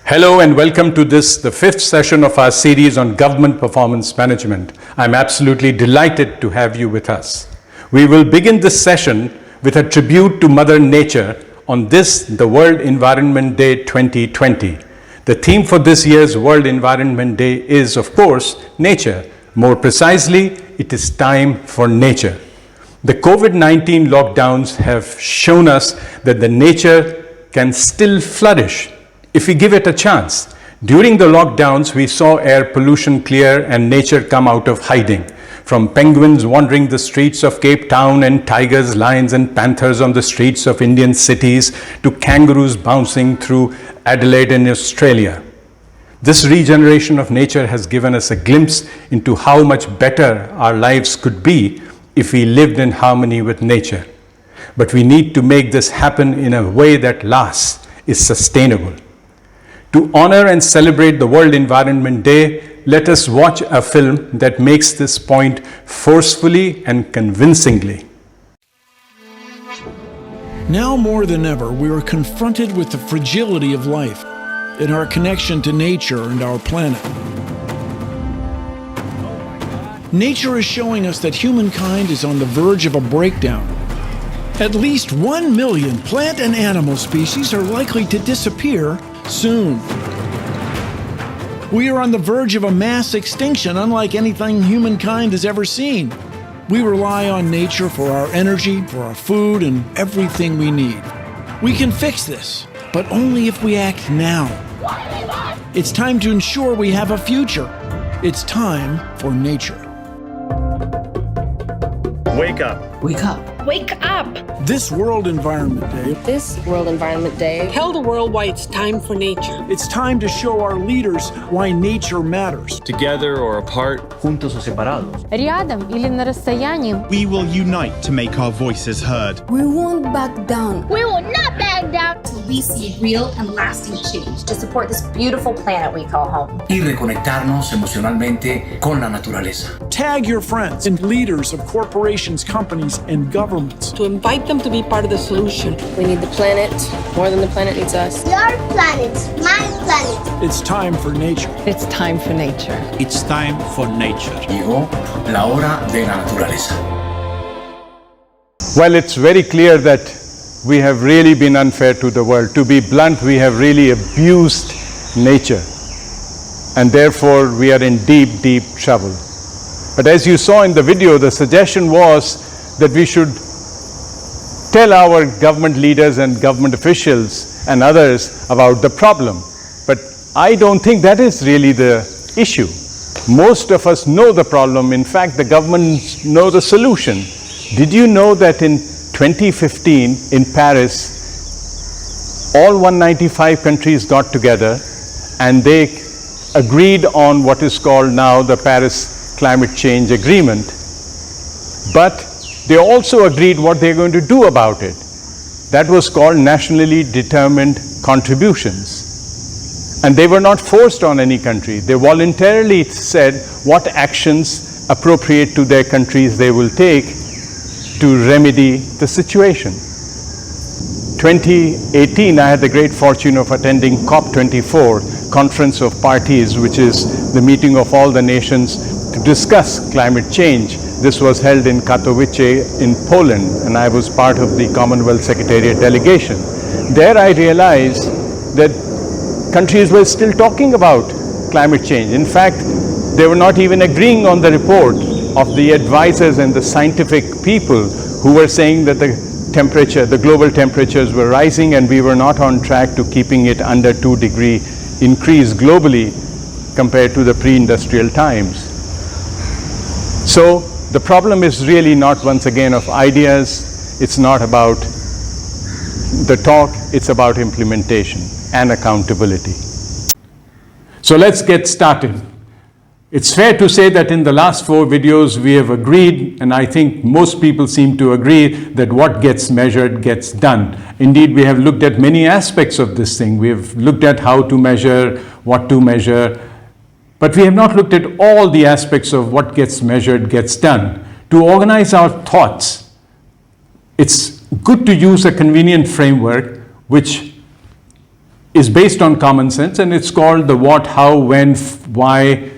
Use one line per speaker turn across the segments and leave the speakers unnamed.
Hello and welcome to the fifth session of our series on government performance management. I'm absolutely delighted to have you with us. We will begin this session with a tribute to Mother Nature on the World Environment Day 2020. The theme for this year's World Environment Day is, of course, nature. More precisely, it is time for nature. The COVID-19 lockdowns have shown us that the nature can still flourish if we give it a chance. During the lockdowns, we saw air pollution clear and nature come out of hiding. From penguins wandering the streets of Cape Town and tigers, lions and panthers on the streets of Indian cities to kangaroos bouncing through Adelaide in Australia. This regeneration of nature has given us a glimpse into how much better our lives could be if we lived in harmony with nature. But we need to make this happen in a way that lasts, is sustainable. To honor and celebrate the World Environment Day, let us watch a film that makes this point forcefully and convincingly.
Now more than ever, we are confronted with the fragility of life in our connection to nature and our planet. Nature is showing us that humankind is on the verge of a breakdown. At least 1 million plant and animal species are likely to disappear soon. We are on the verge of a mass extinction unlike anything humankind has ever seen. We rely on nature for our energy, for our food, and everything we need. We can fix this, but only if we act now. It's time to ensure we have a future. It's time for nature.
Wake up.
Wake up.
Wake up!
This World Environment Day.
This World Environment Day.
Tell the world why it's time for nature.
It's time to show our leaders why nature matters.
Together or apart.
Juntos o separados.
Рядом или на расстоянии.
We will unite to make our voices heard.
We won't back down.
We will not back down.
Till we see real and lasting change to support this beautiful planet we call home.
Y reconectarnos emocionalmente con la naturaleza.
Tag your friends and leaders of corporations, companies, and governments.
To invite them to be part of the solution.
We need the planet more than the planet needs us.
Your planet, my planet.
It's time for nature.
It's time for nature.
It's time for nature.
Llegó la hora de la naturaleza.
Well, it's very clear that we have really been unfair to the world. To be blunt, we have really abused nature. And therefore, we are in deep, deep trouble. But as you saw in the video, the suggestion was that we should tell our government leaders and government officials and others about the problem. But I don't think that is really the issue. Most of us know the problem. In fact, the governments know the solution. Did you know that in 2015 in Paris, all 195 countries got together and they agreed on what is called now the Paris Climate Change Agreement. But they also agreed what they're going to do about it. That was called nationally determined contributions. And they were not forced on any country. They voluntarily said what actions appropriate to their countries they will take to remedy the situation. 2018, I had the great fortune of attending COP24, Conference of Parties, which is the meeting of all the nations to discuss climate change. This was held in Katowice in Poland, and I was part of the Commonwealth Secretariat delegation. There I realized that countries were still talking about climate change. In fact, they were not even agreeing on the report of the advisors and the scientific people who were saying that the global temperatures were rising and we were not on track to keeping it under 2-degree increase globally compared to the pre-industrial times. So the problem is really not, once again, of ideas. It's not about the talk, it's about implementation and accountability. So let's get started. It's fair to say that in the last 4 videos we have agreed, and I think most people seem to agree, that what gets measured gets done. Indeed, we have looked at many aspects of this thing. We have looked at how to measure, what to measure, but we have not looked at all the aspects of what gets measured gets done. To organize our thoughts, it's good to use a convenient framework which is based on common sense, and it's called the what, how, when, why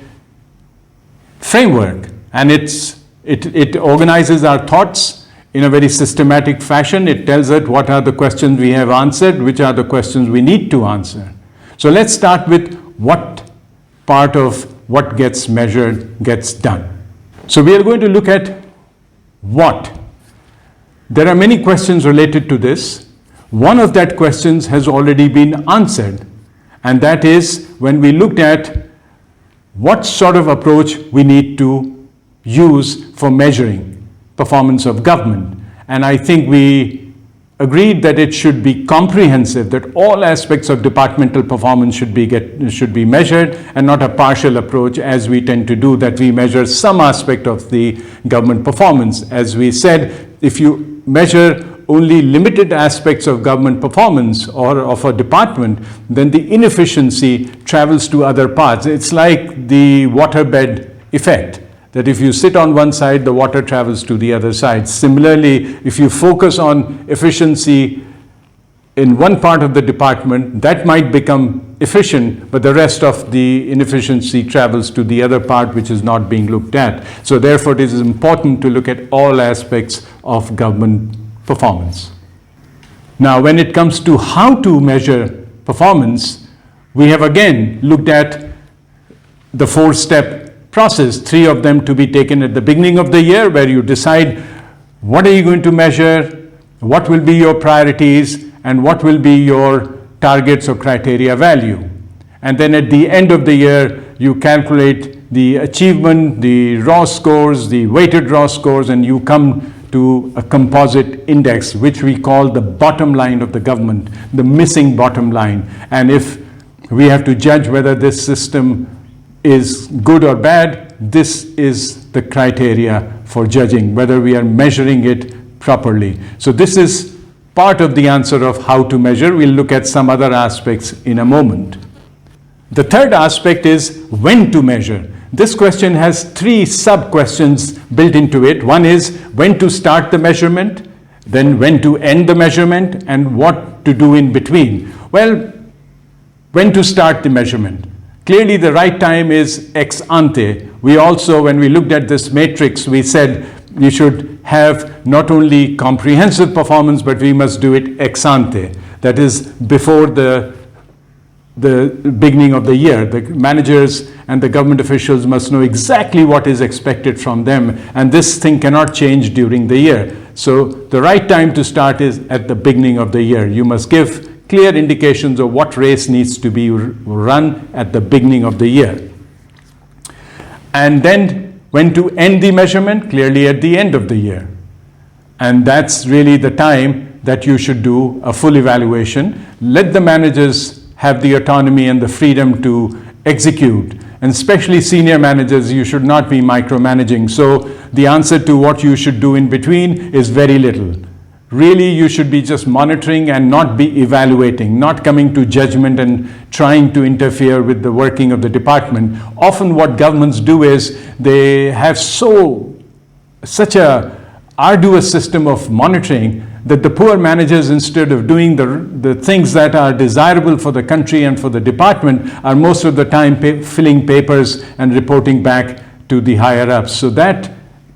framework. And it organizes our thoughts in a very systematic fashion. It tells us what are the questions we have answered, which are the questions we need to answer. So let's start with what part of what gets measured gets done. So we are going to look at what. There are many questions related to this. One of that questions has already been answered, and that is when we looked at what sort of approach we need to use for measuring performance of government. And I think we agreed that it should be comprehensive, that all aspects of departmental performance should be measured, and not a partial approach as we tend to do, that we measure some aspect of the government performance. As we said, if you measure only limited aspects of government performance or of a department, then the inefficiency travels to other parts. It's like the waterbed effect, that if you sit on one side, the water travels to the other side. Similarly, if you focus on efficiency in one part of the department, that might become efficient, but the rest of the inefficiency travels to the other part which is not being looked at. So therefore, it is important to look at all aspects of government performance. Now, when it comes to how to measure performance, we have again looked at the 4-step process, 3 of them to be taken at the beginning of the year, where you decide what are you going to measure, what will be your priorities, and what will be your targets or criteria value. And then at the end of the year, you calculate the achievement, the raw scores, the weighted raw scores, and you come to a composite index, which we call the bottom line of the government, the missing bottom line. And if we have to judge whether this system is good or bad, this is the criteria for judging whether we are measuring it properly. So this is part of the answer of how to measure. We'll look at some other aspects in a moment. The third aspect is when to measure. This question has 3 sub-questions built into it. One is when to start the measurement, then when to end the measurement, and what to do in between. Well, when to start the measurement? Clearly, the right time is ex ante. We also, when we looked at this matrix, we said we should have not only comprehensive performance, but we must do it ex ante. That is, before the beginning of the year. The managers and the government officials must know exactly what is expected from them, and this thing cannot change during the year. So the right time to start is at the beginning of the year. You must give clear indications of what race needs to be run at the beginning of the year. And then when to end the measurement, clearly at the end of the year. And that's really the time that you should do a full evaluation. Let the managers have the autonomy and the freedom to execute. And especially senior managers, you should not be micromanaging. So the answer to what you should do in between is very little. Really, you should be just monitoring and not be evaluating, not coming to judgment and trying to interfere with the working of the department. Often what governments do is they have such a arduous system of monitoring that the poor managers, instead of doing the things that are desirable for the country and for the department, are most of the time filling papers and reporting back to the higher ups. So that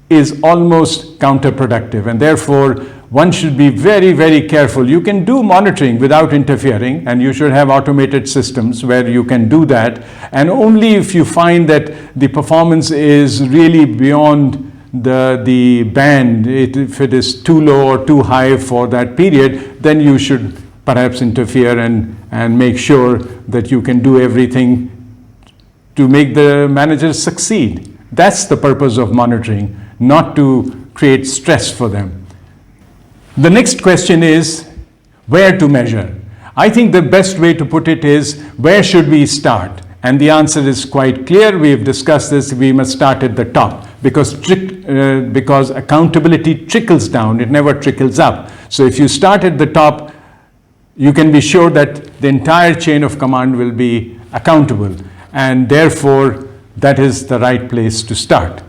is almost counterproductive, and therefore one should be very, very careful. You can do monitoring without interfering, and you should have automated systems where you can do that. And only if you find that the performance is really beyond the band, if it is too low or too high for that period, then you should perhaps interfere and make sure that you can do everything to make the managers succeed. That's the purpose of monitoring, not to create stress for them. The next question is where to measure. I think the best way to put it is where should we start? And the answer is quite clear. We have discussed this. We must start at the top because accountability trickles down. It never trickles up. So if you start at the top, you can be sure that the entire chain of command will be accountable. And therefore, that is the right place to start.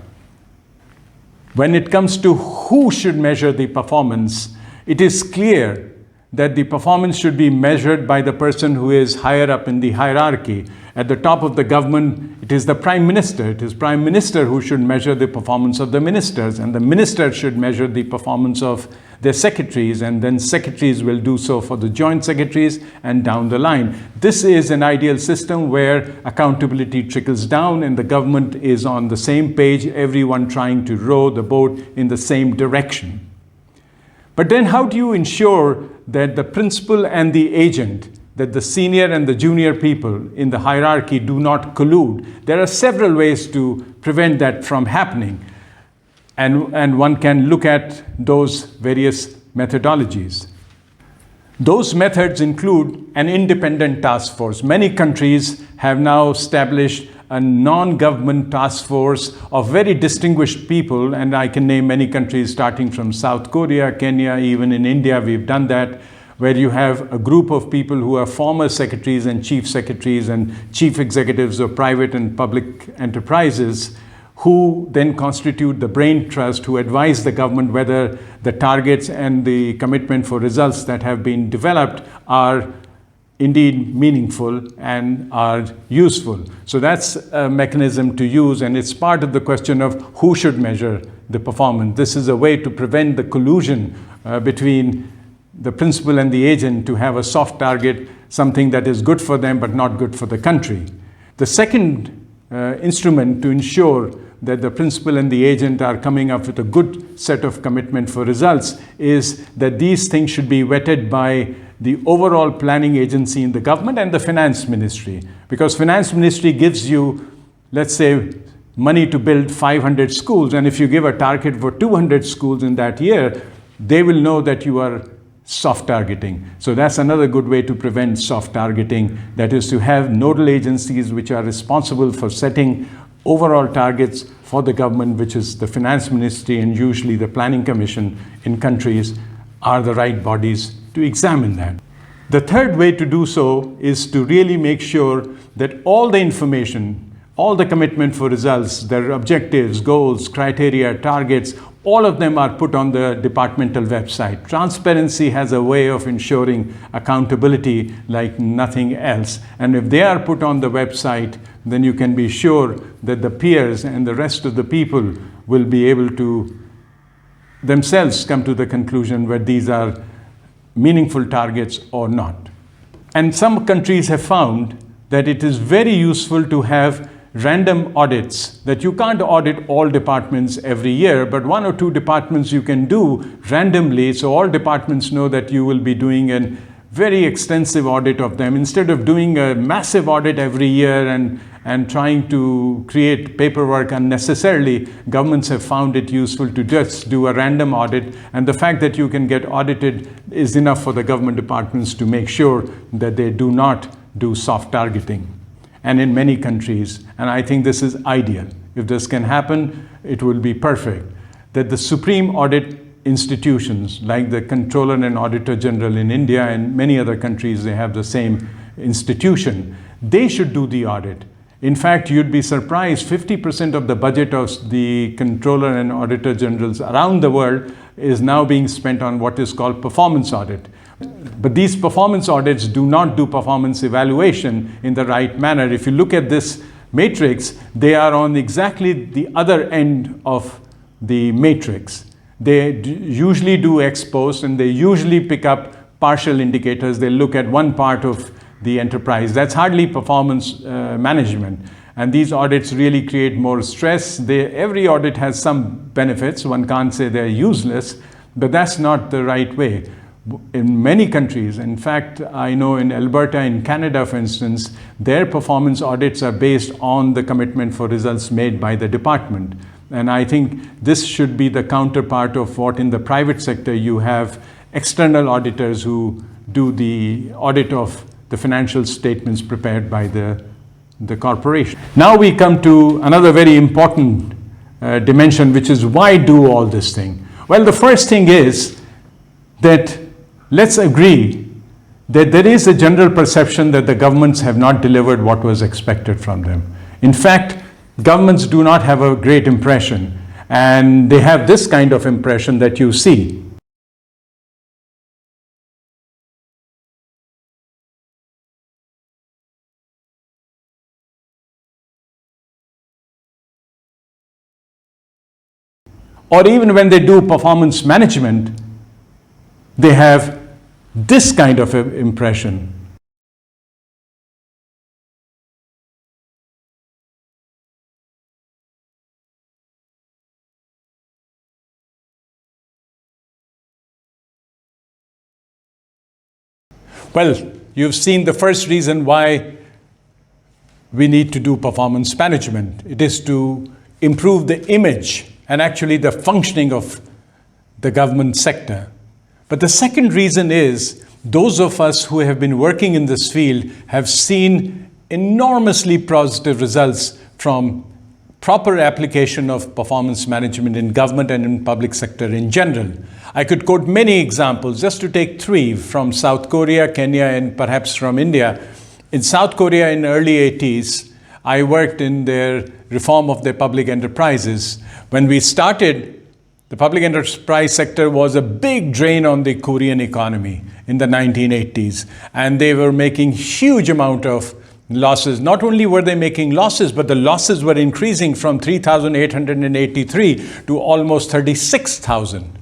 When it comes to who should measure the performance, it is clear that the performance should be measured by the person who is higher up in the hierarchy. At the top of the government, it is the Prime Minister. It is Prime Minister who should measure the performance of the ministers, and the minister should measure the performance of their secretaries, and then secretaries will do so for the joint secretaries and down the line. This is an ideal system where accountability trickles down and the government is on the same page, everyone trying to row the boat in the same direction. But then how do you ensure that the principal and the agent, that the senior and the junior people in the hierarchy do not collude? There are several ways to prevent that from happening. And one can look at those various methodologies. Those methods include an independent task force. Many countries have now established a non-government task force of very distinguished people, and I can name many countries starting from South Korea, Kenya, even in India we've done that, where you have a group of people who are former secretaries and chief executives of private and public enterprises, who then constitute the brain trust, who advise the government whether the targets and the commitment for results that have been developed are indeed meaningful and are useful. So that's a mechanism to use, and it's part of the question of who should measure the performance. This is a way to prevent the collusion between the principal and the agent to have a soft target, something that is good for them but not good for the country. The second instrument to ensure that the principal and the agent are coming up with a good set of commitment for results is that these things should be vetted by the overall planning agency in the government and the finance ministry. Because finance ministry gives you, let's say, money to build 500 schools, and if you give a target for 200 schools in that year, they will know that you are soft targeting. So that's another good way to prevent soft targeting, that is to have nodal agencies which are responsible for setting overall targets for the government, which is the finance ministry and usually the planning commission in countries, are the right bodies to examine that. The third way to do so is to really make sure that all the information, all the commitment for results, their objectives, goals, criteria, targets, all of them are put on the departmental website. Transparency has a way of ensuring accountability like nothing else. And if they are put on the website, then you can be sure that the peers and the rest of the people will be able to themselves come to the conclusion whether these are meaningful targets or not. And some countries have found that it is very useful to have random audits, that you can't audit all departments every year, but one or two departments you can do randomly, so all departments know that you will be doing a very extensive audit of them. Instead of doing a massive audit every year and trying to create paperwork unnecessarily, governments have found it useful to just do a random audit, and the fact that you can get audited is enough for the government departments to make sure that they do not do soft targeting. And in many countries, and I think this is ideal, if this can happen, it will be perfect, that the supreme audit institutions like the Controller and Auditor General in India and many other countries, they have the same institution, they should do the audit. In fact, you'd be surprised, 50% of the budget of the Controller and Auditor Generals around the world is now being spent on what is called performance audit. But these performance audits do not do performance evaluation in the right manner. If you look at this matrix, they are on exactly the other end of the matrix. They usually do ex post, and they usually pick up partial indicators. They look at one part of the enterprise. That's hardly performance management. And these audits really create more stress. Every audit has some benefits. One can't say they're useless, but that's not the right way. In many countries, in fact, I know in Alberta, in Canada, for instance, their performance audits are based on the commitment for results made by the department. And I think this should be the counterpart of what in the private sector you have external auditors who do the audit of the financial statements prepared by the corporation. Now we come to another very important dimension, which is why do all this thing? Well, the first thing is that let's agree that there is a general perception that the governments have not delivered what was expected from them. In fact, governments do not have a great impression, and they have this kind of impression that you see. or even when they do performance management, they have this kind of impression. Well, you've seen the first reason why we need to do performance management. It is to improve the image and actually the functioning of the government sector. But the second reason is those of us who have been working in this field have seen enormously positive results from proper application of performance management in government and in public sector in general. I could quote many examples, just to take three from South Korea, Kenya, and perhaps from India. In South Korea in the early 80s, I worked in their reform of their public enterprises. When we started, the public enterprise sector was a big drain on the Korean economy in the 1980s, and they were making huge amount of losses. Not only were they making losses, but the losses were increasing from 3,883 to almost 36,000.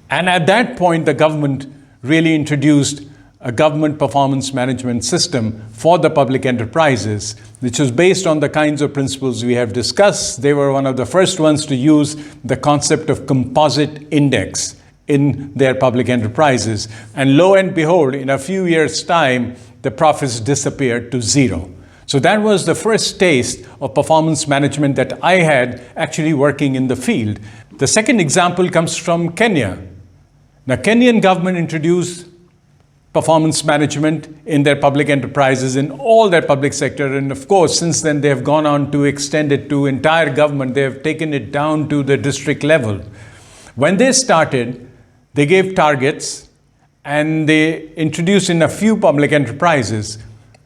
And at that point, the government really introduced a government performance management system for the public enterprises, which was based on the kinds of principles we have discussed. They were one of the first ones to use the concept of composite index in their public enterprises. And lo and behold, in a few years' time, the profits disappeared to zero. So that was the first taste of performance management that I had actually working in the field. The second example comes from Kenya. Now, Kenyan government introduced performance management in their public enterprises in all their public sector. And of course, since then, they have gone on to extend it to entire government. They have taken it down to the district level. When they started, they gave targets and they introduced in a few public enterprises.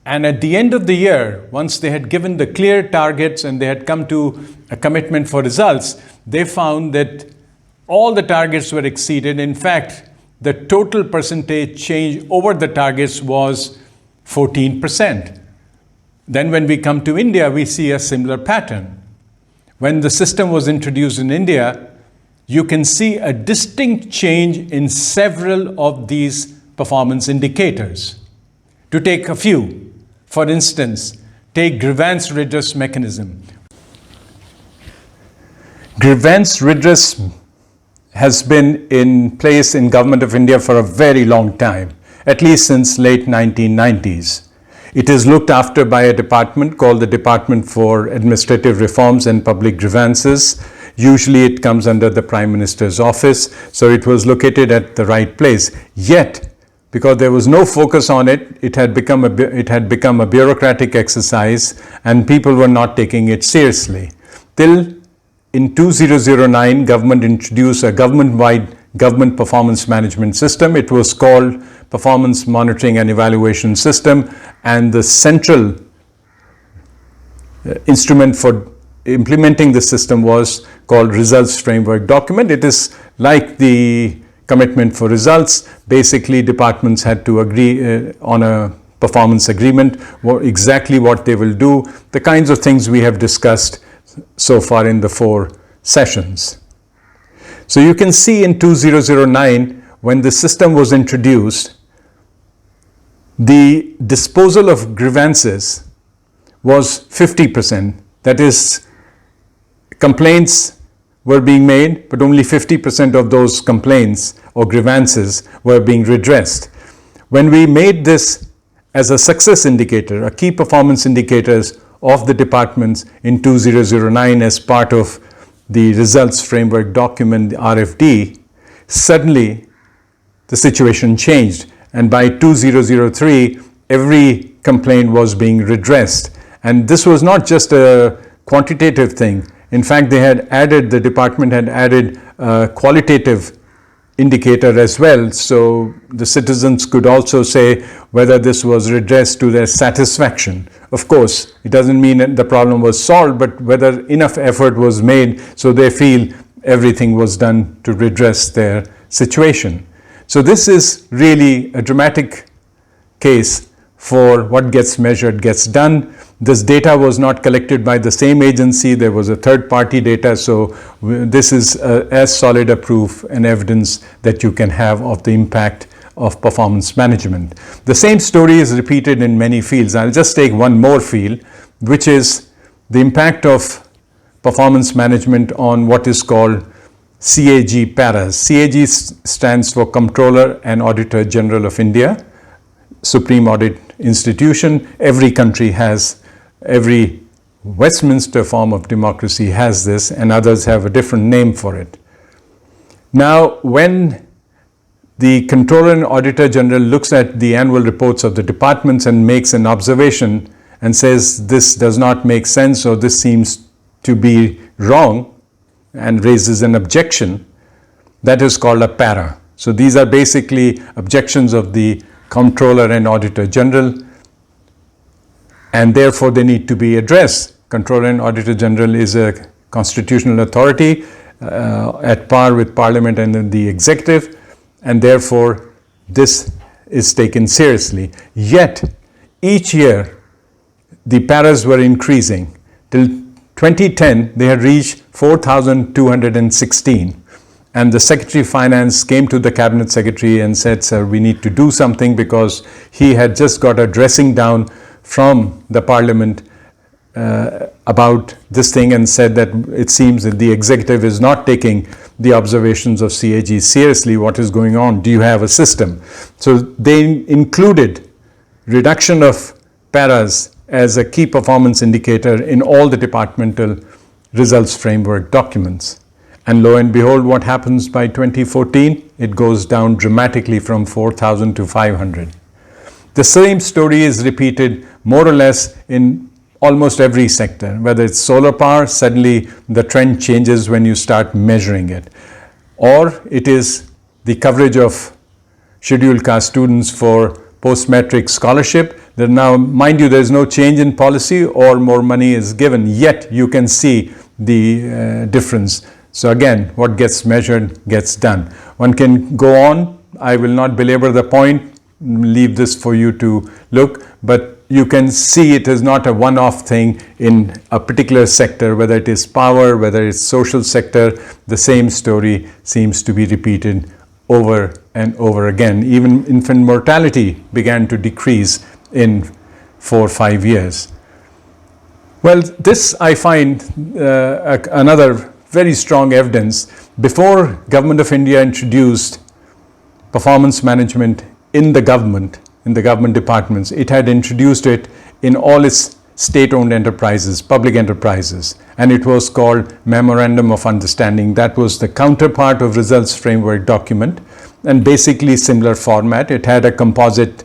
And at the end of the year, once they had given the clear targets and they had come to a commitment for results, they found that all the targets were exceeded. In fact, the total percentage change over the targets was 14%. Then when we come to India, we see a similar pattern. When the system was introduced in India, you can see a distinct change in several of these performance indicators. To take a few, for instance, take grievance redress mechanism. Grievance redress has been in place in Government of India for a very long time, at least since late 1990s. It is looked after by a department called the Department for Administrative Reforms and Public Grievances. Usually it comes under the Prime Minister's office, so it was located at the right place. Yet, because there was no focus on it, it had become a bureaucratic exercise and people were not taking it seriously. Till in 2009, government introduced a government-wide government performance management system. It was called Performance Monitoring and Evaluation System, and the central instrument for implementing the system was called Results Framework Document. It is like the commitment for results. Basically, departments had to agree on a performance agreement, exactly what they will do, the kinds of things we have discussed so far in the 4 sessions. So you can see in 2009, when the system was introduced, the disposal of grievances was 50%. That is, complaints were being made, but only 50% of those complaints or grievances were being redressed. When we made this as a success indicator, a key performance indicators of the departments in 2009 as part of the Results Framework Document, the RFD, suddenly the situation changed. And by 2003, every complaint was being redressed. And this was not just a quantitative thing. In fact, the department had added a qualitative indicator as well, so the citizens could also say whether this was redressed to their satisfaction. Of course, it doesn't mean that the problem was solved, but whether enough effort was made so they feel everything was done to redress their situation. So this is really a dramatic case for what gets measured gets done. This data was not collected by the same agency. There was a third-party data. So this is as solid a proof and evidence that you can have of the impact of performance management. The same story is repeated in many fields. I'll just take one more field, which is the impact of performance management on what is called CAG paras. CAG stands for Comptroller and Auditor General of India, Supreme Audit Institution. Every country has, every Westminster form of democracy has this, and others have a different name for it. Now, when the Comptroller and Auditor General looks at the annual reports of the departments and makes an observation and says this does not make sense or this seems to be wrong and raises an objection, that is called a para. So these are basically objections of the Comptroller and Auditor General, and therefore they need to be addressed. Comptroller and Auditor General is a constitutional authority at par with Parliament and the executive, and therefore this is taken seriously. Yet each year the paras were increasing. Till 2010 they had reached 4,216, and the Secretary of Finance came to the Cabinet Secretary and said, sir, we need to do something, because he had just got a dressing down from the Parliament about this thing, and said that it seems that the executive is not taking the observations of CAG seriously. What is going on? Do you have a system? So they included reduction of paras as a key performance indicator in all the departmental results framework documents. And lo and behold, what happens by 2014? It goes down dramatically from 4,000 to 500. The same story is repeated more or less in almost every sector. Whether it's solar power, suddenly the trend changes when you start measuring it. Or it is the coverage of scheduled caste students for post-matric scholarship. There now, mind you, there is no change in policy or more money is given, yet you can see the difference. So again, what gets measured gets done. One can go on. I will not belabor the point, leave this for you to look, but you can see it is not a one-off thing in a particular sector, whether it is power, whether it's social sector. The same story seems to be repeated over and over again. Even infant mortality began to decrease in 4 or 5 years. Well, this I find another very strong evidence. Before Government of India introduced performance management in the government departments, it had introduced it in all its state-owned enterprises, public enterprises, and it was called Memorandum of Understanding. That was the counterpart of results framework document, and basically similar format. It had a composite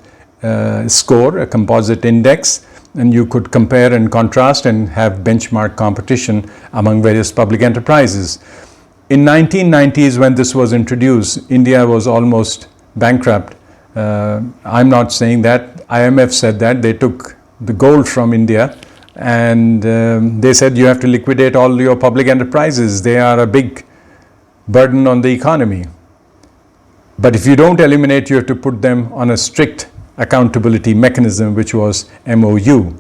score, a composite index, and you could compare and contrast and have benchmark competition among various public enterprises. In 1990s, when this was introduced, India was almost bankrupt. I'm not saying that. IMF said that. They took the gold from India, and they said you have to liquidate all your public enterprises. They are a big burden on the economy. But if you don't eliminate, you have to put them on a strict accountability mechanism, which was MOU.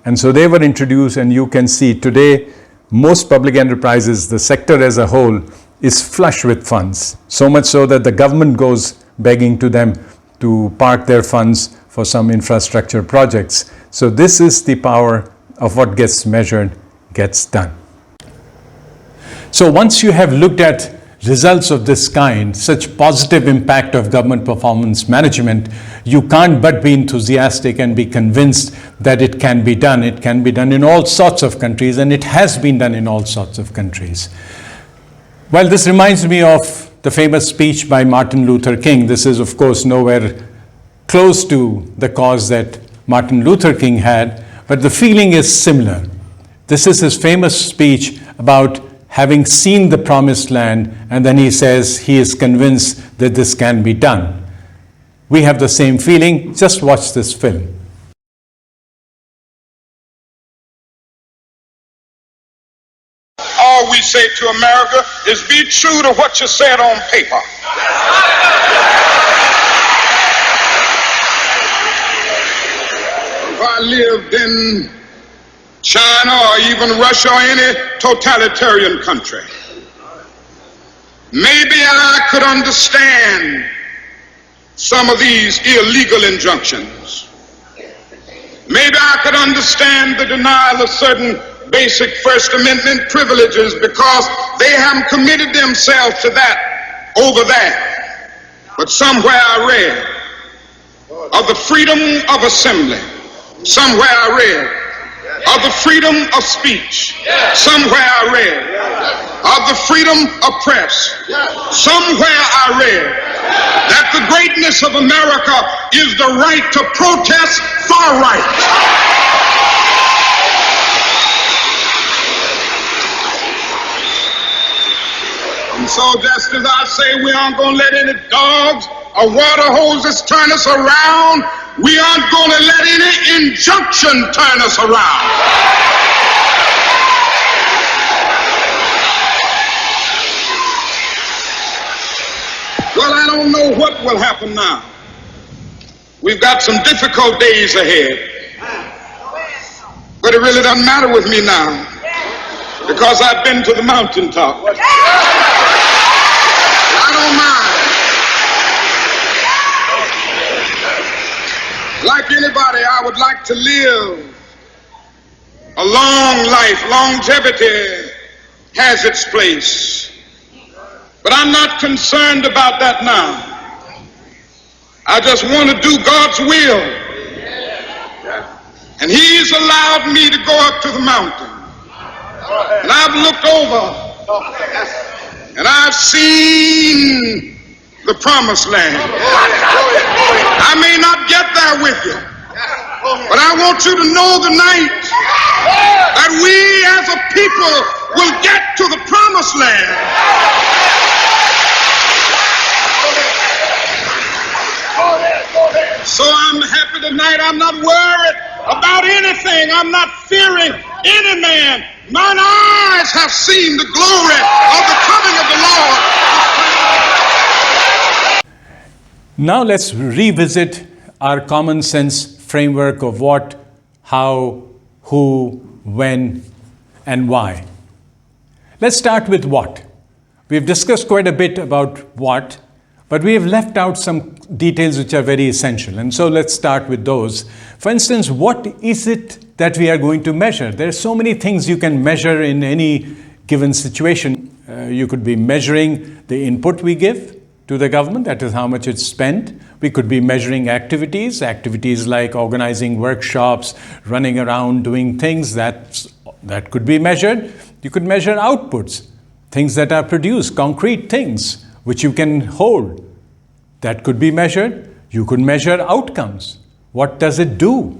And so they were introduced, and you can see today most public enterprises, the sector as a whole, is flush with funds. So much so that the government goes begging to them to park their funds for some infrastructure projects. So this is the power of what gets measured gets done. So once you have looked at results of this kind, such positive impact of government performance management, you can't but be enthusiastic and be convinced that it can be done. It can be done in all sorts of countries, and it has been done in all sorts of countries. Well, this reminds me of the famous speech by Martin Luther King. This is, of course, nowhere close to the cause that Martin Luther King had, but the feeling is similar. This is his famous speech about having seen the promised land, and then he says he is convinced that this can be done. We have the same feeling. Just watch this film.
All we say to America is be true to what you said on paper. If I lived in China or even Russia or any totalitarian country. Maybe I could understand some of these illegal injunctions. Maybe I could understand the denial of certain basic First Amendment privileges because they haven't committed themselves to that over there. But somewhere I read of the freedom of assembly. Somewhere I read of the freedom of speech. Somewhere I read of the freedom of press. Somewhere I read that the greatness of America is the right to protest far right. And so just as I say we aren't going to let any dogs or water hoses turn us around, we aren't going to let any injunction turn us around. Well, I don't know what will happen now. We've got some difficult days ahead. But it really doesn't matter with me now because I've been to the mountaintop. I don't mind. Like anybody, I would like to live a long life. Longevity has its place. But I'm not concerned about that now. I just want to do God's will. And He's allowed me to go up to the mountain. And I've looked over and I've seen the promised land. I may not get there with you, but I want you to know tonight that we as a people will get to the promised land. So I'm happy tonight. I'm not worried about anything. I'm not fearing any man. Mine eyes have seen the glory of the coming of the Lord.
Now let's revisit our common sense framework of what, how, who, when, and why. Let's start with what. We've discussed quite a bit about what, but we have left out some details which are very essential. And so let's start with those. For instance, what is it that we are going to measure? There are so many things you can measure in any given situation. You could be measuring the input we give to the government, that is how much it's spent. We could be measuring activities like organizing workshops, running around doing things that could be measured. You could measure outputs, things that are produced, concrete things which you can hold. That could be measured. You could measure outcomes. What does it do?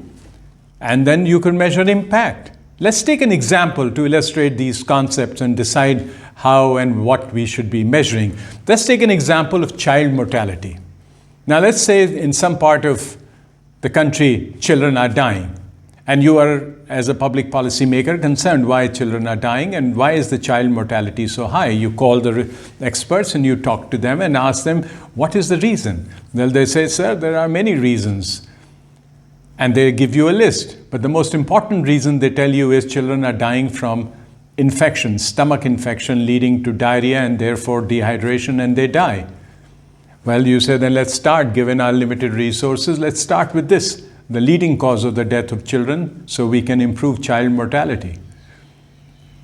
And then you could measure impact. Let's take an example to illustrate these concepts and decide how and what we should be measuring. Let's take an example of child mortality. Now let's say in some part of the country, children are dying. And you are, as a public policy maker, concerned why children are dying and why is the child mortality so high. You call the experts and you talk to them and ask them, what is the reason? Well, they say, sir, there are many reasons. And they give you a list. But the most important reason they tell you is children are dying from infection, stomach infection leading to diarrhea and therefore dehydration, and they die. Well, you say, then let's start, given our limited resources, let's start with this, the leading cause of the death of children, so we can improve child mortality.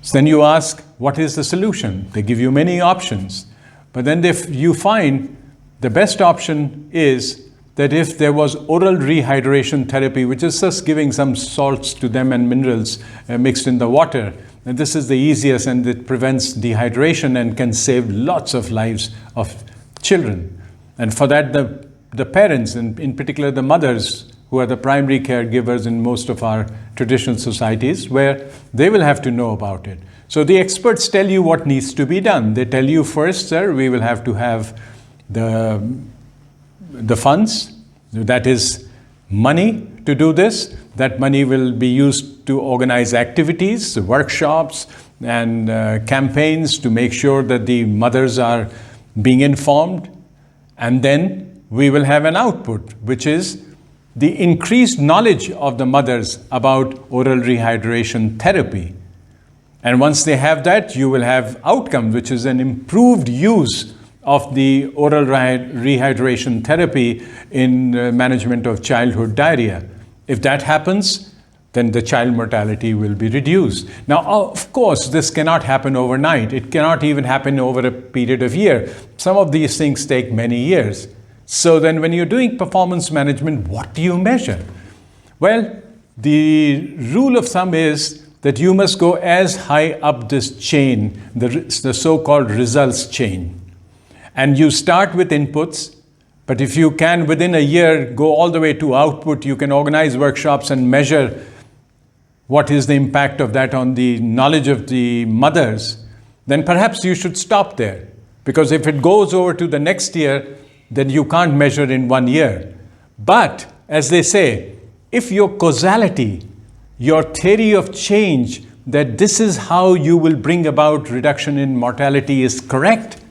So then you ask, what is the solution? They give you many options. But then you find the best option is that if there was oral rehydration therapy, which is just giving some salts to them and minerals mixed in the water, and this is the easiest and it prevents dehydration and can save lots of lives of children. And for that, the parents, and in particular the mothers, who are the primary caregivers in most of our traditional societies, where they will have to know about it. So the experts tell you what needs to be done. They tell you first, sir, we will have to have the funds, that is money to do this. That money will be used to organize activities, workshops, and campaigns to make sure that the mothers are being informed. And then we will have an output, which is the increased knowledge of the mothers about oral rehydration therapy. And once they have that, you will have outcome, which is an improved use of the oral rehydration therapy in management of childhood diarrhea. If that happens, then the child mortality will be reduced. Now, of course, this cannot happen overnight. It cannot even happen over a period of year. Some of these things take many years. So then when you're doing performance management, what do you measure? Well, the rule of thumb is that you must go as high up this chain, the so-called results chain. And you start with inputs, but if you can, within a year, go all the way to output, you can organize workshops and measure what is the impact of that on the knowledge of the mothers, then perhaps you should stop there. Because if it goes over to the next year, then you can't measure in 1 year. But, as they say, if your causality, your theory of change, that this is how you will bring about reduction in mortality is correct,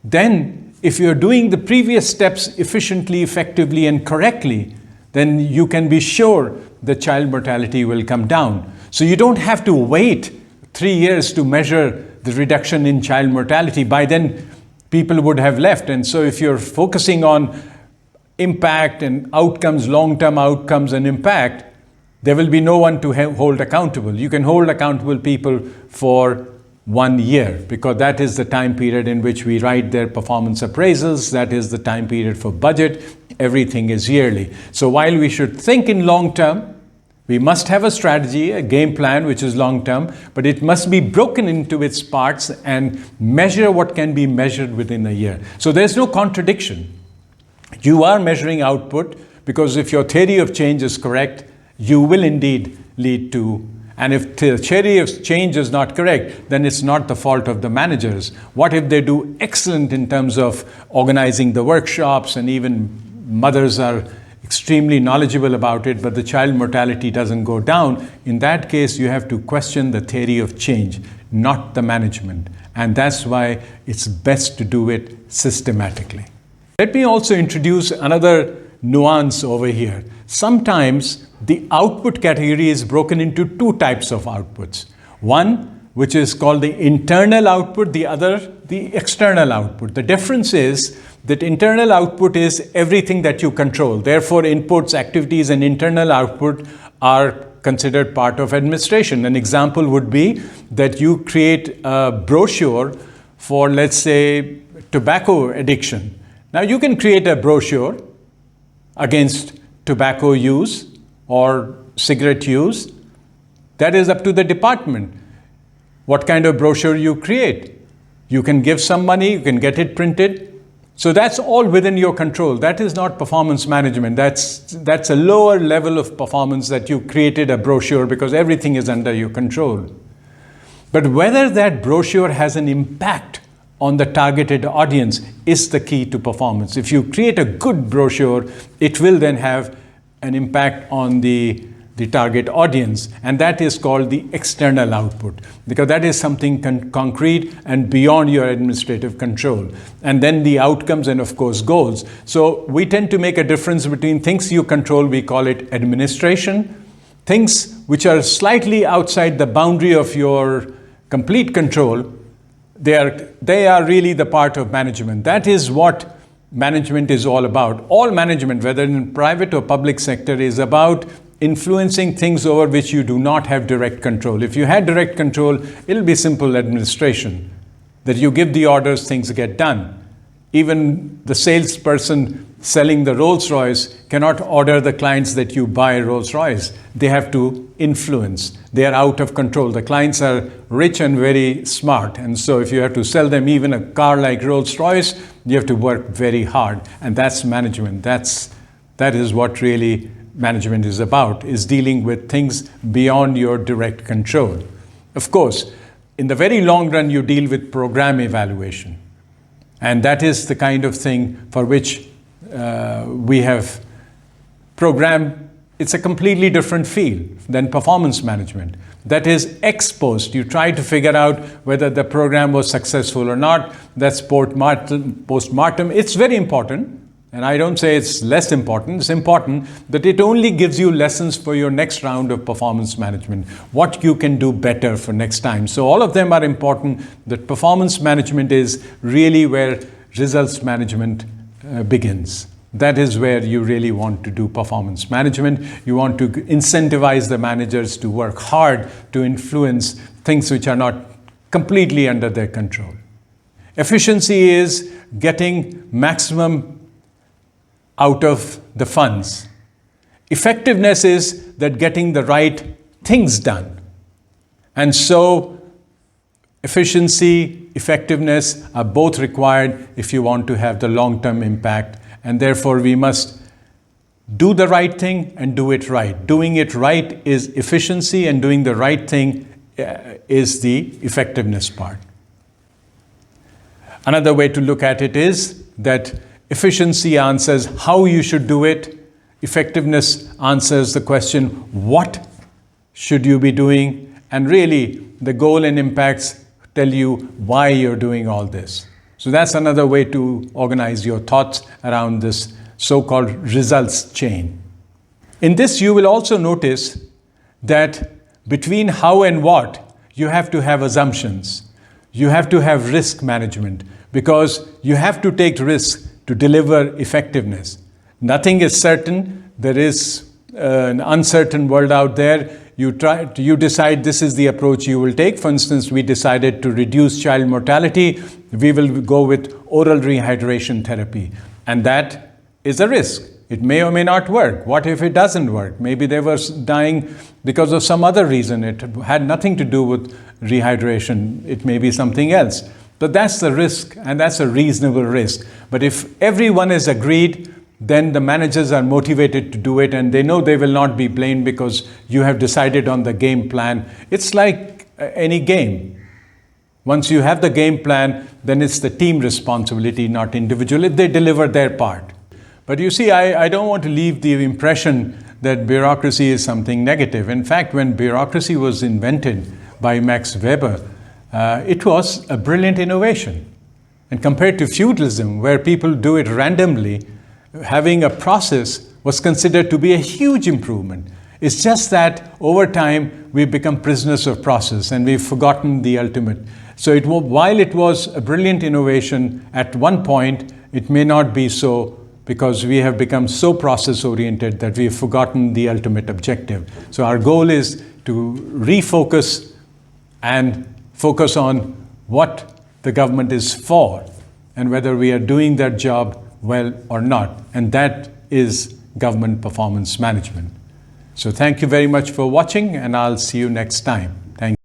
then if you're doing the previous steps efficiently, effectively, and correctly, then you can be sure the child mortality will come down. So you don't have to wait 3 years to measure the reduction in child mortality. By then, people would have left. And so if you're focusing on impact and outcomes, long-term outcomes and impact, there will be no one to hold accountable. You can hold accountable people for 1 year, because that is the time period in which we write their performance appraisals. That is the time period for budget. Everything is yearly. So while we should think in long term, we must have a strategy, a game plan, which is long term, but it must be broken into its parts and measure what can be measured within a year. So there's no contradiction. You are measuring output, because if your theory of change is correct, you will indeed lead to. And if the theory of change is not correct, then it's not the fault of the managers. What if they do excellent in terms of organizing the workshops, and even mothers are extremely knowledgeable about it, but the child mortality doesn't go down? In that case, you have to question the theory of change, not the management. And that's why it's best to do it systematically. Let me also introduce another nuance over here. Sometimes the output category is broken into 2 types of outputs. One, which is called the internal output, the other, the external output. The difference is that internal output is everything that you control. Therefore, inputs, activities, and internal output are considered part of administration. An example would be that you create a brochure for, let's say, tobacco addiction. Now, you can create a brochure against tobacco use or cigarette use. That is up to the department. What kind of brochure you create. You can give some money, you can get it printed. So that's all within your control. That is not performance management. That's a lower level of performance, that you created a brochure, because everything is under your control. But whether that brochure has an impact on the targeted audience is the key to performance. If you create a good brochure, it will then have an impact on the target audience, and that is called the external output, because that is something concrete and beyond your administrative control. And then the outcomes and, of course, goals. So we tend to make a difference between things you control, we call it administration. Things which are slightly outside the boundary of your complete control, they are really the part of management. That is what management is all about. All management, whether in private or public sector, is about influencing things over which you do not have direct control. If you had direct control, it'll be simple administration, that you give the orders, things get done. Even the salesperson selling the Rolls-Royce cannot order the clients that you buy Rolls-Royce. They have to influence. They are out of control. The clients are rich and very smart. And so if you have to sell them even a car like Rolls-Royce, you have to work very hard. And that's management. That is what really management is about, is dealing with things beyond your direct control. Of course, in the very long run, you deal with program evaluation. And that is the kind of thing for which we have program. It's a completely different field than performance management. That is ex post. You try to figure out whether the program was successful or not. That's post-mortem. It's very important. and I don't say it's less important, it's important that it only gives you lessons for your next round of performance management, what you can do better for next time. So all of them are important. That performance management is really where results management begins. That is where you really want to do performance management. You want to incentivize the managers to work hard to influence things which are not completely under their control. Efficiency is getting maximum out of the funds. Effectiveness is that getting the right things done. And so efficiency, effectiveness are both required if you want to have the long-term impact. And therefore we must do the right thing and do it right. Doing it right is efficiency, and doing the right thing is the effectiveness part. Another way to look at it is that efficiency answers how you should do it. Effectiveness answers the question, what should you be doing? And really, the goal and impacts tell you why you're doing all this. So that's another way to organize your thoughts around this so-called results chain. In this, you will also notice that between how and what, you have to have assumptions. You have to have risk management, because you have to take risks to deliver effectiveness. Nothing is certain. There is an uncertain world out there. You decide this is the approach you will take. For instance, we decided to reduce child mortality. We will go with oral rehydration therapy. And that is a risk. It may or may not work. What if it doesn't work? Maybe they were dying because of some other reason. It had nothing to do with rehydration. It may be something else. But that's the risk, and that's a reasonable risk. But if everyone is agreed, then the managers are motivated to do it, and they know they will not be blamed because you have decided on the game plan. It's like any game. Once you have the game plan, then it's the team responsibility, not individual, if they deliver their part. But you see, I don't want to leave the impression that bureaucracy is something negative. In fact, when bureaucracy was invented by Max Weber, it was a brilliant innovation. And compared to feudalism, where people do it randomly, having a process was considered to be a huge improvement. It's just that over time, we've become prisoners of process and we've forgotten the ultimate. So while it was a brilliant innovation at one point, it may not be so, because we have become so process-oriented that we've forgotten the ultimate objective. So our goal is to refocus and focus on what the government is for and whether we are doing that job well or not. And that is government performance management. So thank you very much for watching, and I'll see you next time.